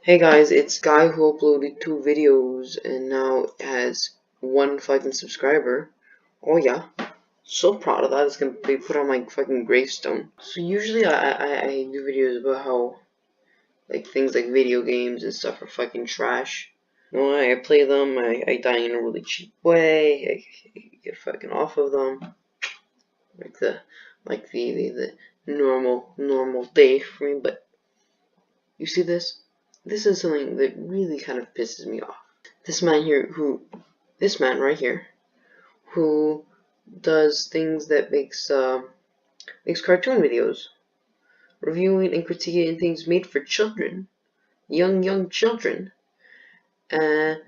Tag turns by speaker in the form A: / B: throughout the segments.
A: Hey guys, it's Guy who uploaded 2 videos and now has 1 fucking subscriber. Oh yeah, so proud of that. It's gonna be put on my fucking gravestone. So usually I do videos about how things like video games and stuff are fucking trash. I play them, I die in a really cheap way, I get fucking off of them. The normal day for me, but you see this? This is something that really kind of pisses me off. This man right here, who does things that makes cartoon videos, reviewing and critiquing things made for children, young children, and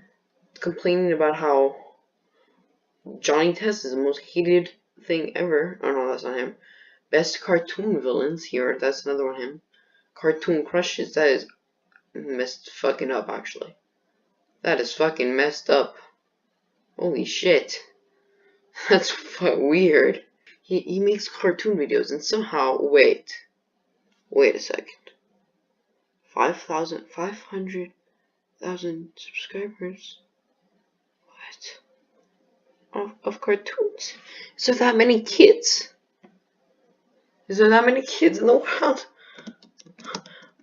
A: complaining about how Johnny Test is the most hated thing ever. Oh no, that's not him. Best cartoon villains here. That's another one. Him. Cartoon crushes. That is messed fucking up. Actually, that is fucking messed up. Holy shit. That's weird. He makes cartoon videos and somehow wait a second. 500,000 subscribers. What? Of cartoons? Is there that many kids? Is there that many kids in the world?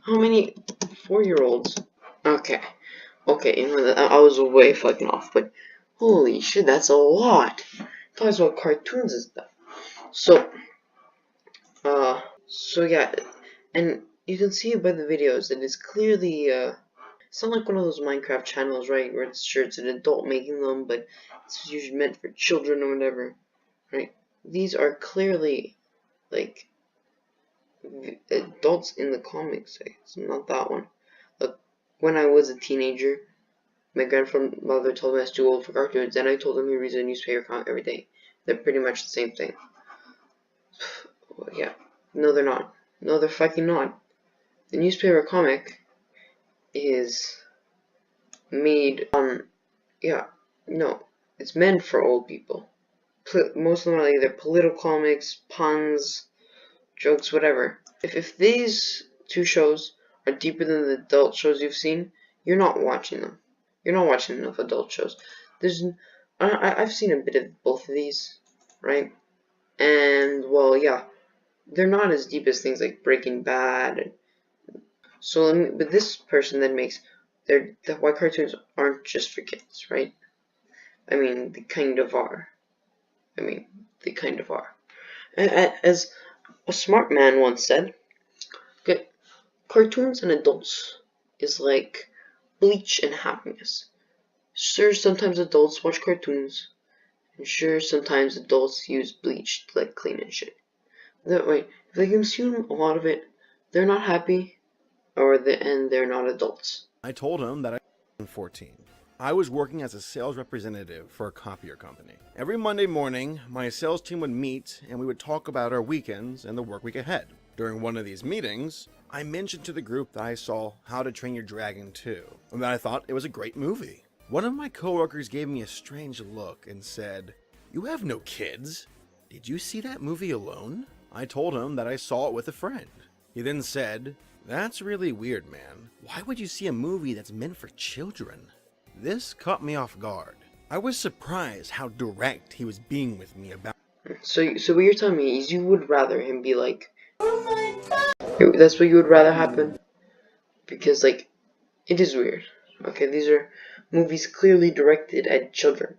A: How many 4-year-olds? Okay, I was way fucking off, but holy shit, that's a lot. Talks about cartoons and stuff. So yeah, and you can see by the videos that it's clearly it's not like one of those Minecraft channels, right, where it's sure it's an adult making them, but it's usually meant for children or whatever, right? These are clearly like adults in the comics. It's not that one. Look, when I was a teenager, my grandmother told me I was too old for cartoons, and I told him he reads a newspaper comic every day. They're pretty much the same thing. Yeah. No, they're not. No, they're fucking not. The newspaper comic is made yeah, no, it's meant for old people. Most of them are either political comics, puns, jokes, whatever. If these 2 shows are deeper than the adult shows you've seen, you're not watching them. You're not watching enough adult shows. I've seen a bit of both of these, right? And well, yeah, they're not as deep as things like Breaking Bad. But this person then makes why cartoons aren't just for kids, right? I mean, they kind of are. As a smart man once said, okay, cartoons and adults is like bleach and happiness. Sure, sometimes adults watch cartoons, and sure, sometimes adults use bleach to clean and shit. That way, if they consume a lot of it, they're not happy, and they're not adults.
B: I told him that I was 14. I was working as a sales representative for a copier company. Every Monday morning, my sales team would meet and we would talk about our weekends and the work week ahead. During one of these meetings, I mentioned to the group that I saw How to Train Your Dragon 2, and that I thought it was a great movie. One of my coworkers gave me a strange look and said, "You have no kids. Did you see that movie alone?" I told him that I saw it with a friend. He then said, "That's really weird, man. Why would you see a movie that's meant for children?" This caught me off guard. I was surprised how direct he was being with me about.
A: So what you're telling me is you would rather him be like, "Oh my god." That's what you would rather happen? Because it is weird. Okay, these are movies clearly directed at children.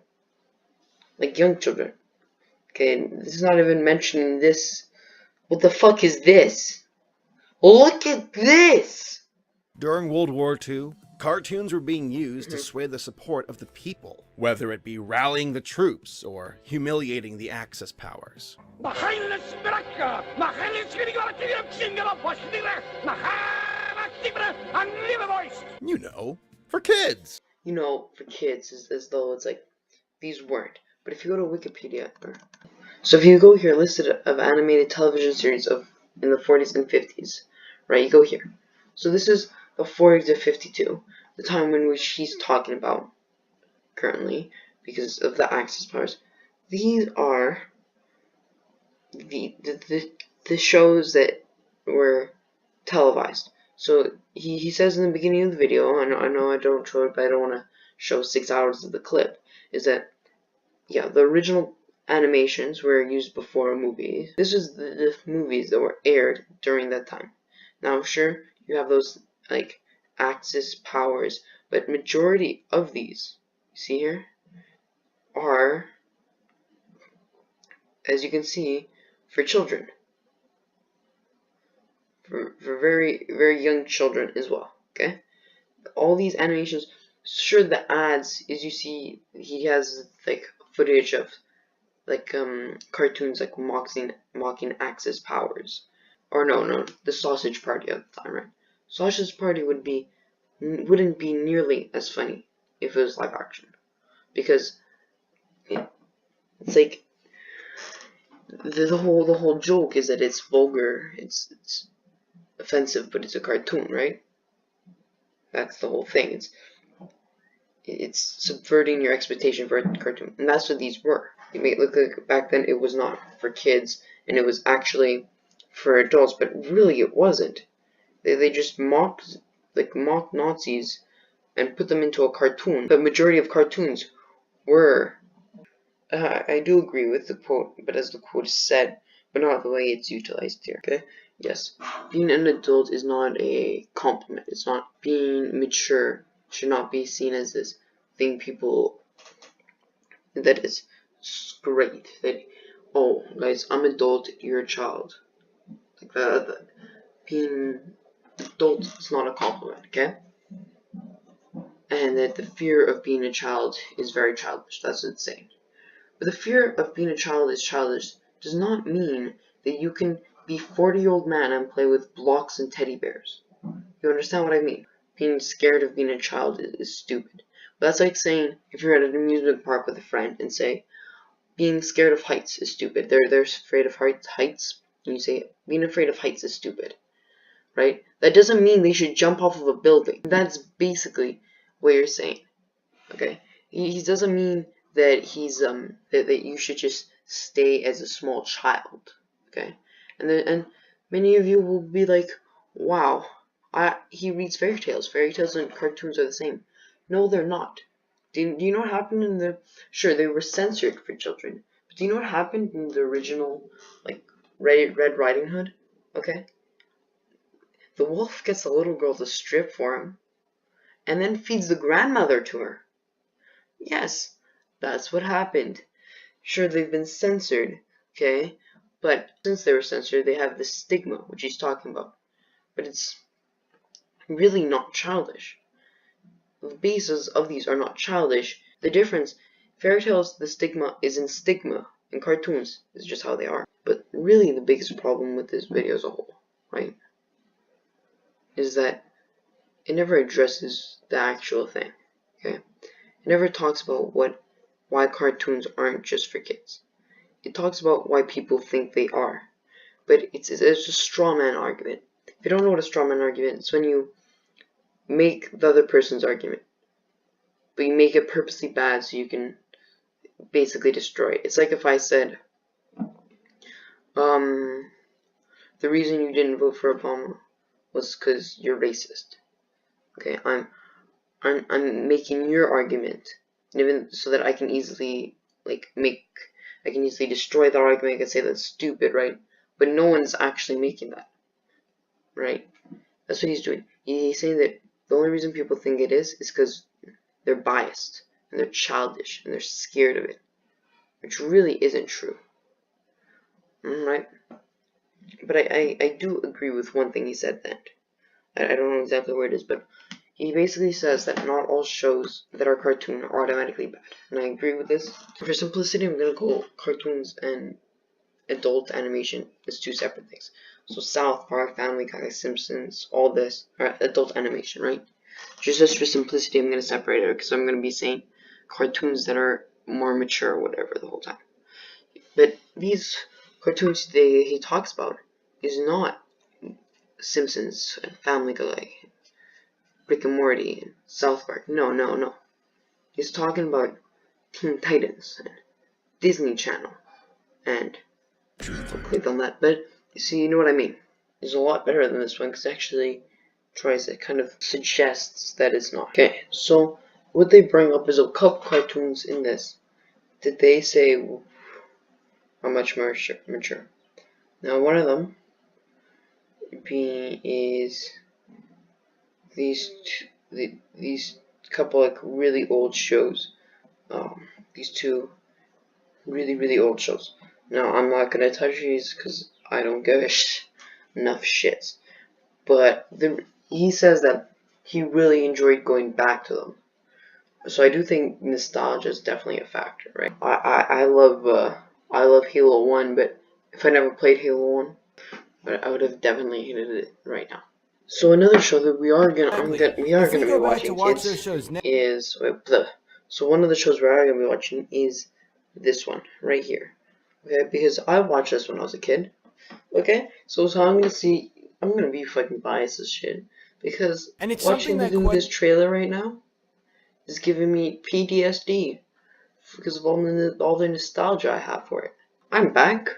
A: Young children. Okay, this is not even mentioning this. What the fuck is this? Look at this!
B: During World War II, cartoons were being used to sway the support of the people, whether it be rallying the troops or humiliating the Axis powers. You know, for kids.
A: You know, for kids, as though it's these weren't. But if you go to Wikipedia, so if you go here, listed of animated television series in the 40s and 50s, right? You go here. So this is the 40 to 52, the time in which he's talking about currently, because of the Axis powers. These are the shows that were televised. So he says in the beginning of the video, I know I don't show it, but I don't want to show 6 hours of the clip, is that, yeah, the original animations were used before a movie. This is the movies that were aired during that time. Now, sure, you have those, like, Axis powers, but majority of these, you see here, are, as you can see, for children. For very, very young children as well, okay? All these animations, sure, the ads, as you see, he has, like, footage of, like, cartoons, like, mocking Axis powers. Or no, the Sausage Party at the time, right? Sausage Party wouldn't be nearly as funny if it was live action. Because it's like, the whole joke is that it's vulgar, it's offensive, but it's a cartoon, right? That's the whole thing. It's subverting your expectation for a cartoon, and that's what these were. It may look like back then it was not for kids, and it was actually for adults, but really it wasn't. They just mocked Nazis and put them into a cartoon. The majority of cartoons were. I do agree with the quote, but as the quote is said, but not the way it's utilized here. Okay? Yes, being an adult is not a compliment. It's not being mature. Should not be seen as this thing people that is great. That, oh, guys, I'm adult, you're a child. Like that. Being adult is not a compliment. Okay? And that the fear of being a child is very childish. That's what it's saying. But the fear of being a child is childish does not mean that you can be 40-year-old man and play with blocks and teddy bears. You understand what I mean? Being scared of being a child is stupid. But that's like saying, if you're at an amusement park with a friend and say, being scared of heights is stupid. They're afraid of heights, and you say, being afraid of heights is stupid. Right? That doesn't mean they should jump off of a building. That's basically what you're saying. Okay? He doesn't mean that he's that you should just stay as a small child. Okay? And many of you will be like, wow, he reads fairy tales. Fairy tales and cartoons are the same. No, they're not. Do you know what happened in the... Sure, they were censored for children. But do you know what happened in the original, like, Red Riding Hood? Okay? The wolf gets the little girl to strip for him, and then feeds the grandmother to her. Yes, that's what happened. Sure, they've been censored, okay? But since they were censored, they have this stigma, which he's talking about. But it's really not childish. The bases of these are not childish. The difference, fairy tales, the stigma is in stigma, and cartoons is just how they are. But really the biggest problem with this video as a whole, right, is that it never addresses the actual thing, okay? It never talks about why cartoons aren't just for kids. It talks about why people think they are. But it's a straw man argument. If you don't know what a straw man argument is, it's when you make the other person's argument, but you make it purposely bad so you can basically destroy it. It's like if I said, the reason you didn't vote for Obama was because you're racist. Okay, I'm making your argument, even so that I can easily destroy that argument. I can say that's stupid, right? But no one's actually making that, right? That's what he's doing. He's saying that the only reason people think it is because they're biased and they're childish and they're scared of it, which really isn't true, right? But I do agree with one thing he said then. I don't know exactly where it is, but he basically says that not all shows that are cartoon are automatically bad, and I agree with this. For simplicity, I'm gonna call cartoons and adult animation as two separate things. So South Park, Family Guy, Simpsons, all this are adult animation, right? Just for simplicity, I'm gonna separate it because I'm gonna be saying cartoons that are more mature or whatever the whole time. But these cartoons he talks about is not Simpsons and Family Guy, Rick and Morty, and South Park. No. He's talking about Teen Titans and Disney Channel, and I'll click on that. But you see, you know what I mean. It's a lot better than this one because actually tries it, kind of suggests that it's not. Okay, so what they bring up is a couple cartoons in this that they say are much more mature. Now, one of them is these couple like really old shows. These two really old shows. Now, I'm not gonna touch these because I don't give enough shits. But he says that he really enjoyed going back to them. So I do think nostalgia is definitely a factor, right? I love Halo 1, but if I never played Halo 1, I would have definitely hated it right now. So another show that we are gonna be watching, kids, is so one of the shows we are gonna be watching is this one right here. Okay, because I watched this when I was a kid. Okay, so I'm gonna be fucking biased as shit because watching this trailer right now is giving me PTSD because of all the nostalgia I have for it. I'm back,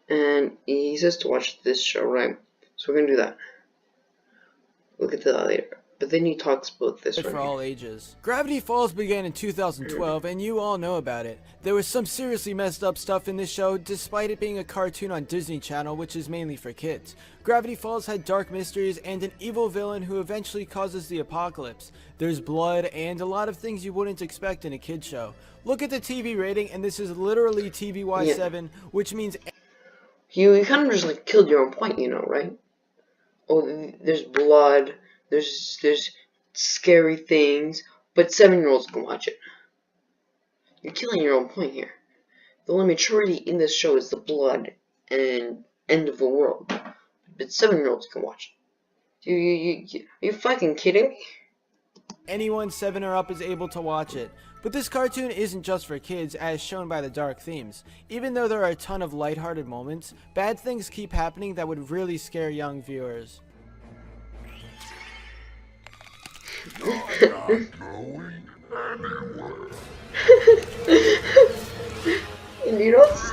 A: and he says to watch this show, right? So we're gonna do that. We'll get to that later. But then he talks about this one
C: for
A: here.
C: all ages. Gravity Falls began in 2012, and you all know about it. There was some seriously messed up stuff in this show, despite it being a cartoon on Disney Channel, which is mainly for kids. Gravity Falls had dark mysteries and an evil villain who eventually causes the apocalypse. There's blood and a lot of things you wouldn't expect in a kids show. Look at the TV rating, and this is literally TVY7, which means
A: You kind of just like killed your own point, right? Oh, there's blood, there's scary things, but 7-year-olds can watch it. You're killing your own point here. The only maturity in this show is the blood and end of the world, but 7-year-olds can watch it. Are you fucking kidding me?
C: anyone 7 or up is able to watch it. But this cartoon isn't just for kids, as shown by the dark themes. Even though there are a ton of lighthearted moments, bad things keep happening that would really scare young viewers.
A: And it's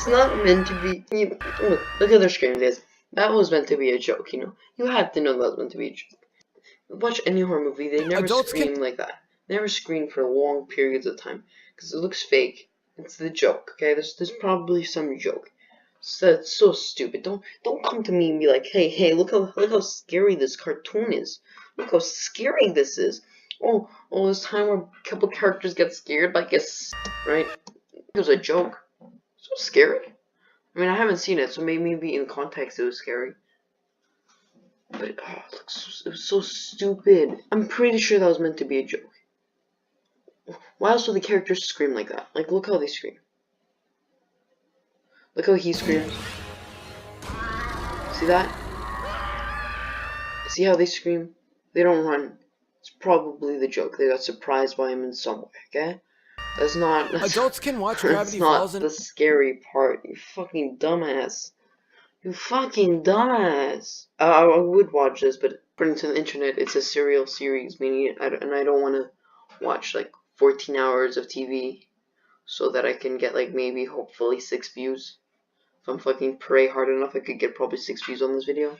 A: not meant to be. Look at their screams, guys. That was meant to be a joke, You had to know that was meant to be a joke. Watch any horror movie, they never scream like that. They never scream for long periods of time because it looks fake. It's the joke, okay? There's probably some joke. So it's so stupid. Don't come to me and be like, hey, look how scary this cartoon is. Look how scary this is. Oh, this time where a couple characters get scared, like right? It was a joke. So scary. I mean, I haven't seen it, so maybe in context it was scary. But it was so stupid. I'm pretty sure that was meant to be a joke. Why else would the characters scream like that? Like, look how they scream. Look how he screams. See that? See how they scream? They don't run. It's probably the joke. They got surprised by him in some way, okay?
C: Adults can watch Gravity Falls
A: and... That's not the scary part, you fucking dumbass. You fucking dumbass. I would watch this, but according to the internet, it's a serial series, meaning I don't want to watch like 14 hours of TV so that I can get like maybe hopefully 6 views. If I'm fucking pray hard enough, I could get probably 6 views on this video.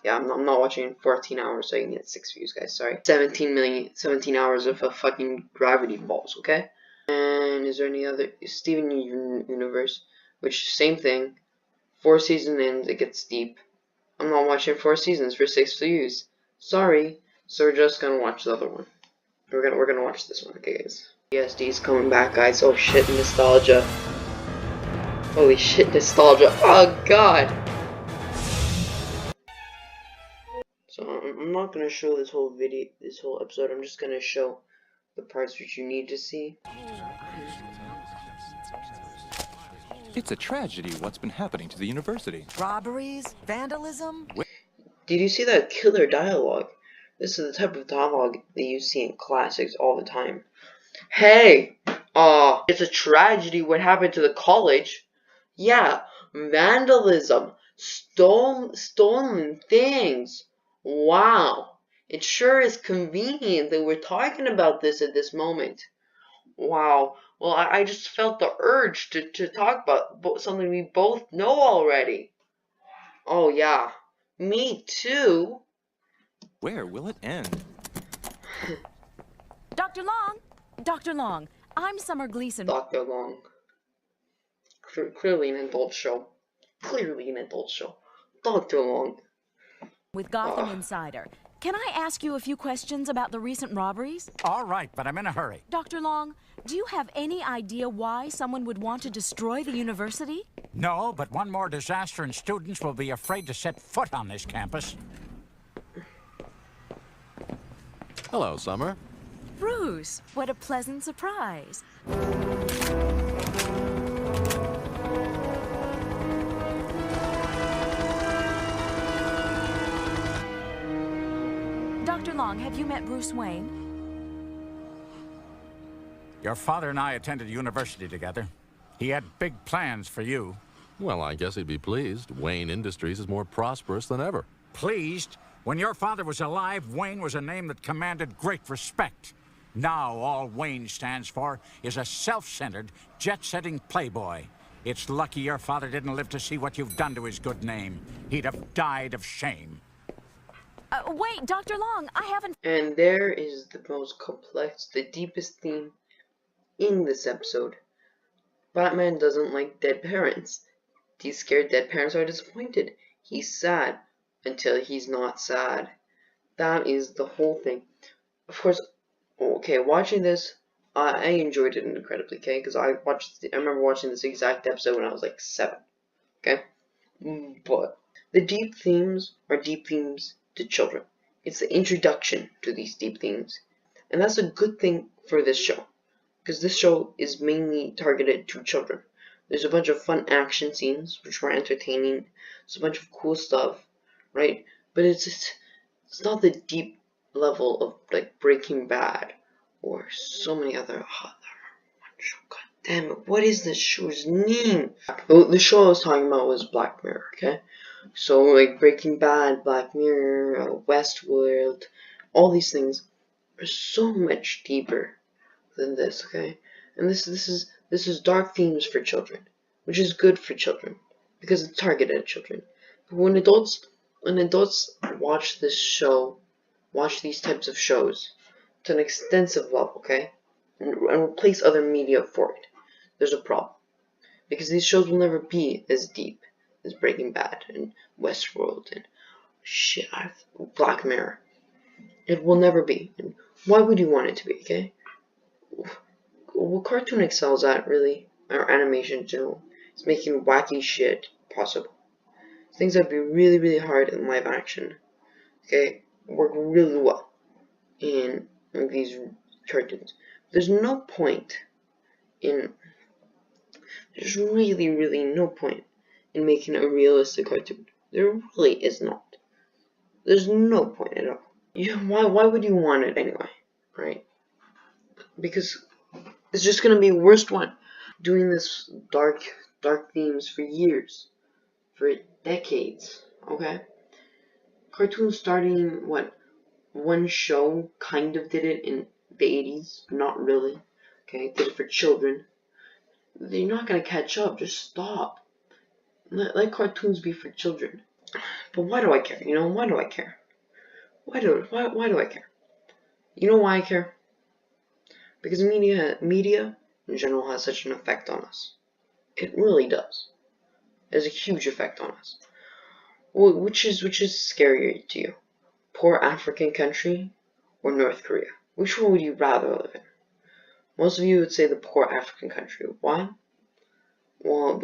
A: Yeah, I'm not watching 14 hours so I can get 6 views, guys. Sorry. 17 hours of a fucking Gravity Falls, okay? And is there any other Steven Universe? Which same thing. 4 seasons in, it gets deep. I'm not watching 4 seasons for 6 views. Sorry. So we're just gonna watch the other one. We're gonna watch this one, okay, guys. PTSD's coming back, guys. Oh shit, nostalgia. Holy shit, nostalgia. Oh god. So I'm not gonna show this whole episode. I'm just gonna show the parts which you need to see.
D: It's a tragedy what's been happening to the university.
E: Robberies? Vandalism?
A: Did you see that killer dialogue? This is the type of dialogue that you see in classics all the time. Hey! It's a tragedy what happened to the college. Yeah, vandalism. Stolen things. Wow. It sure is convenient that we're talking about this at this moment. Wow. Well, I just felt the urge to talk about something we both know already. Oh, yeah. Me too.
D: Where will it end?
E: Dr. Long! Dr. Long, I'm Summer Gleason.
A: Dr. Long. Clearly an adult show. Clearly an adult show. Dr. Long.
E: With Gotham Insider. Can I ask you a few questions about the recent robberies?
F: All right, but I'm in a hurry.
E: Dr. Long, do you have any idea why someone would want to destroy the university?
F: No, but one more disaster and students will be afraid to set foot on this campus.
G: Hello, Summer.
E: Bruce, what a pleasant surprise. Dr. Long, have you met Bruce Wayne?
F: Your father and I attended university together. He had big plans for you.
G: Well, I guess he'd be pleased. Wayne Industries is more prosperous than ever.
F: Pleased? When your father was alive, Wayne was a name that commanded great respect. Now all Wayne stands for is a self-centered, jet-setting playboy. It's lucky your father didn't live to see what you've done to his good name. He'd have died of shame.
E: Wait, Dr. Long, I haven't...
A: And there is the most complex, the deepest theme in this episode. Batman doesn't like dead parents. He's scared dead parents are disappointed. He's sad until he's not sad. That is the whole thing. Of course, okay, watching this, I enjoyed it incredibly, okay? Because I remember watching this exact episode when I was like 7, okay? But the deep themes are deep themes to children. It's the introduction to these deep themes. And that's a good thing for this show. Because this show is mainly targeted to children. There's a bunch of fun action scenes, which were entertaining. There's a bunch of cool stuff, right? But it's not the deep level of like Breaking Bad or so many other. God damn it! What is this show's name? Well, the show I was talking about was Black Mirror. Okay, so like Breaking Bad, Black Mirror, Westworld, all these things are so much deeper than this. Okay, and this is dark themes for children, which is good for children because it's targeted at children. But when adults watch this show, watch these types of shows to an extensive level, okay, and replace other media for it, there's a problem. Because these shows will never be as deep as Breaking Bad and Westworld and Black Mirror. It will never be. And why would you want it to be, okay? What cartoon excels at, really, or animation in general, is making wacky shit possible. Things that would be really, really hard in live action, okay, work really well in these cartoons. There's really, really no point in making a realistic cartoon. There really is not. There's no point at all. Why would you want it anyway, right? Because it's just gonna be worst one. Doing this dark themes for years, for decades, okay? Cartoons starting, one show kind of did it in the 80s, not really, okay? Did it for children. You're not gonna catch up, just stop. Let cartoons be for children. But why do I care? Why do I care? Why do I care? You know why I care? Because media in general has such an effect on us. It really does. It has a huge effect on us. Well, which is scarier to you? Poor African country or North Korea? Which one would you rather live in? Most of you would say the poor African country. Why? Well,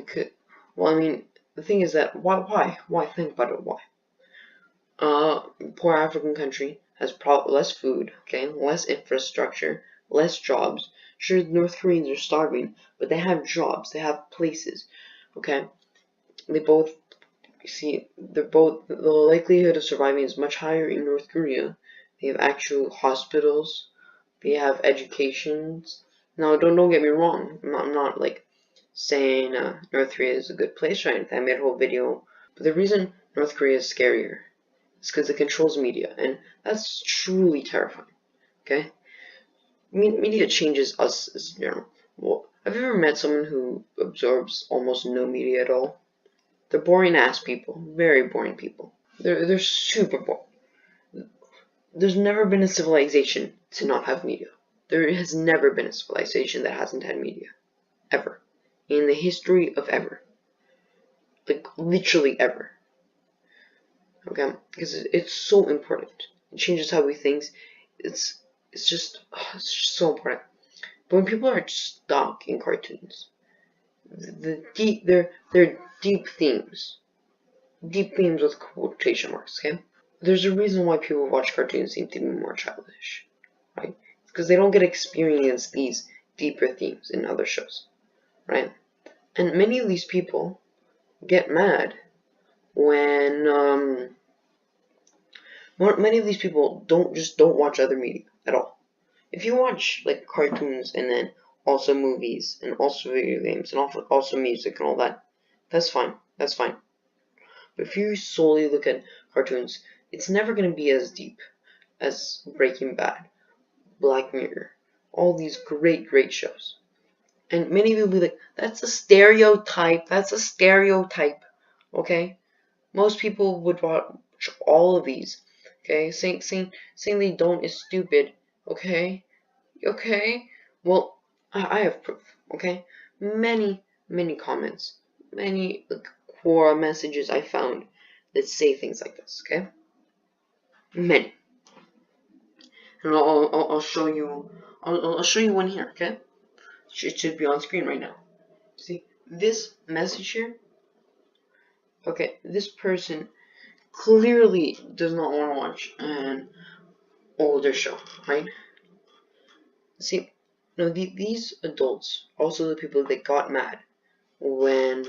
A: I mean, the thing is that why? Think about it. Why? Poor African country has less food, okay, less infrastructure, less jobs. Sure, the North Koreans are starving, but they have jobs, they have places, okay? The likelihood of surviving is much higher in North Korea. They have actual hospitals, they have educations. Now, don't get me wrong, I'm not like saying North Korea is a good place or anything. I made a whole video, but the reason North Korea is scarier is because it controls media, and that's truly terrifying, okay? Media changes us as general. Well, have you ever met someone who absorbs almost no media at all? They're boring ass people, very boring people. They're super boring. There's never been a civilization to not have media. There has never been a civilization that hasn't had media. Ever. In the history of ever. Like, literally ever. Okay? Because it's so important. It changes how we think. It's just so important. But when people are stuck in cartoons, they're deep themes. Deep themes with quotation marks, okay? There's a reason why people watch cartoons seem to be more childish, right? Because they don't get to experience these deeper themes in other shows, right? And many of these people get mad when many of these people don't watch other media at all. If you watch like cartoons and then also movies and also video games and also music and all that, that's fine. That's fine. But if you solely look at cartoons, it's never going to be as deep as Breaking Bad, Black Mirror, all these great shows. And many of you will be like, that's a stereotype. That's a stereotype. Okay? Most people would watch all of these. Okay? Saying they don't is stupid. Okay? Okay? Well, I have proof. Okay? Many comments. Many Quora messages I found that say things like this. Okay? Many. And I'll show you. I'll show you one here. Okay? It should be on screen right now. See this message here? Okay, this person clearly does not want to watch an older show, right? See, no, these adults, also the people that got mad when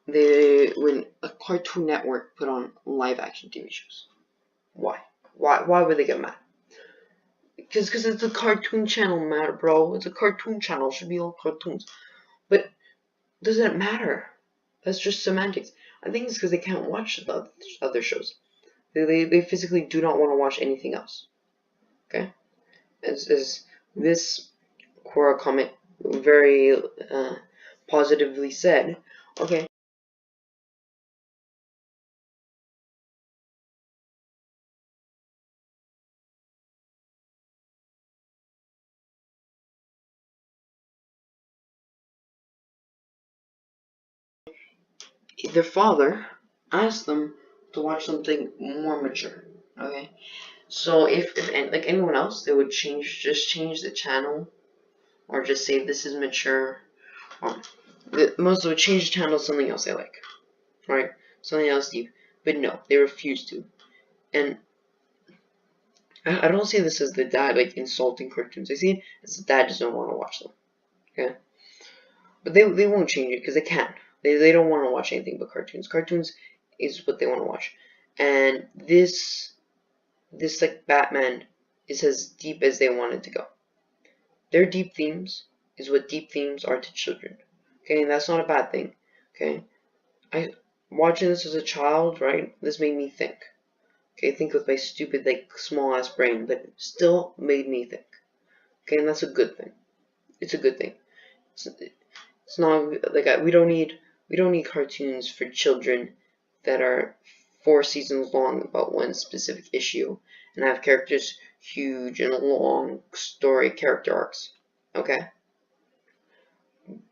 A: a Cartoon Network put on live action TV shows. Why would they get mad? Because it's a cartoon channel, matter, bro. It's a cartoon channel. It should be all cartoons. But doesn't it matter? That's just semantics. I think it's because they can't watch the other shows. They physically do not want to watch anything else. Okay? As this Quora comment very positively said, okay. Their father asked them to watch something more mature. Okay? So if like anyone else, they would just change the channel, or just say this is mature. Most would change the channel to something else they like, right? Something else deep. But no, they refuse to. And I don't see this as the dad like insulting cartoons. I see it as the dad doesn't want to watch them. Okay, but they won't change it because they can't. They don't want to watch anything but cartoons. Cartoons is what they want to watch, and this like Batman is as deep as they want it to go. Their deep themes is what deep themes are to children. Okay, and that's not a bad thing. Okay, watching this as a child, right? This made me think. Okay, think with my stupid, like, small-ass brain, but still made me think. Okay, and that's a good thing. It's a good thing. It's not, like, we don't need cartoons for children that are 4 seasons long about one specific issue, and have characters huge and long story character arcs. Okay?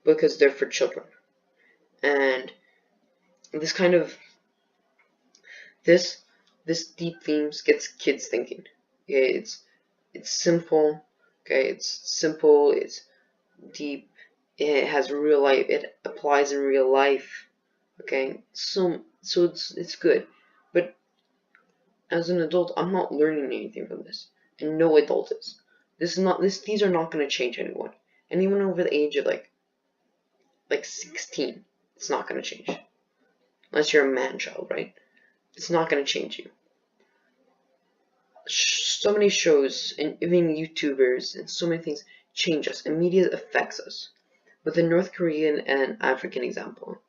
A: Because they're for children. And this kind of, this deep themes gets kids thinking. Okay, it's simple. Okay, it's simple. It's deep. It has real life. It applies in real life. Okay, so it's good. But as an adult, I'm not learning anything from this, and no adult is. These are not going to change anyone. Anyone over the age of like 16, it's not going to change. Unless you're a man-child, right? It's not going to change you. So many shows and even YouTubers and so many things change us, and media affects us. With the North Korean and African example,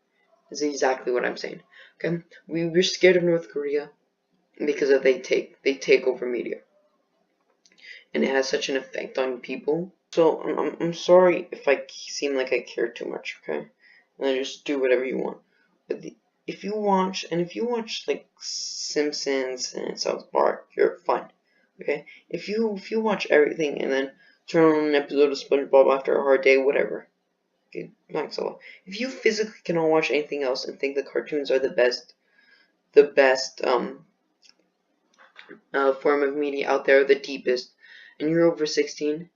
A: is exactly what I'm saying. Okay, we're scared of North Korea because they take over media, and it has such an effect on people. So I'm sorry if I seem like I care too much. Okay, and I just do whatever you want. But if you watch like Simpsons and South Park, you're fine. Okay? If you watch everything and then turn on an episode of SpongeBob after a hard day, whatever. Okay, not so. If you physically cannot watch anything else and think the cartoons are the best form of media out there, the deepest, and you're over 16,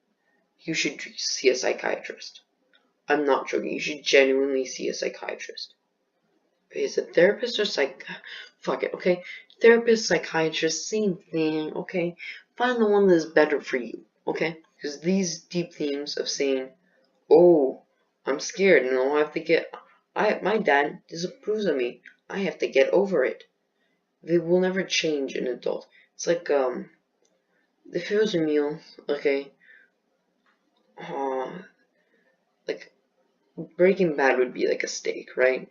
A: you should see a psychiatrist. I'm not joking. You should genuinely see a psychiatrist. Is it therapist or fuck it, okay? Therapist, psychiatrist, same thing, okay? Find the one that is better for you, okay? Because these deep themes of saying, oh, I'm scared and I'll have to get... my dad disapproves of me. I have to get over it. They will never change an adult. It's like, if it was a meal, okay, like, Breaking Bad would be like a steak, right?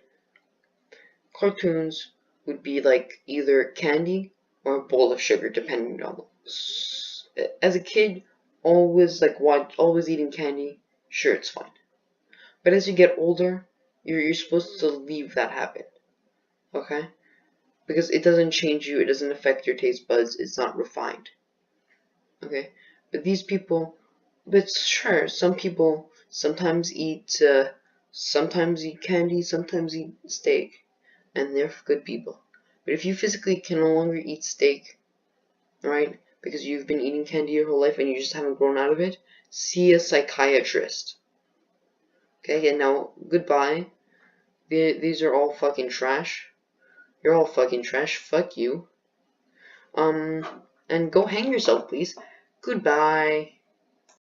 A: Cartoons would be like either candy or a bowl of sugar, depending on them. As a kid, always eating candy, sure, it's fine. But as you get older, you're supposed to leave that habit, okay? Because it doesn't change you, it doesn't affect your taste buds, it's not refined, okay? But these people, but sure, some people sometimes eat candy, sometimes eat steak, and they're good people. But if you physically can no longer eat steak, right, because you've been eating candy your whole life and you just haven't grown out of it, see a psychiatrist. Okay, and now, goodbye. These are all fucking trash. You're all fucking trash. Fuck you. And go hang yourself, please. Goodbye.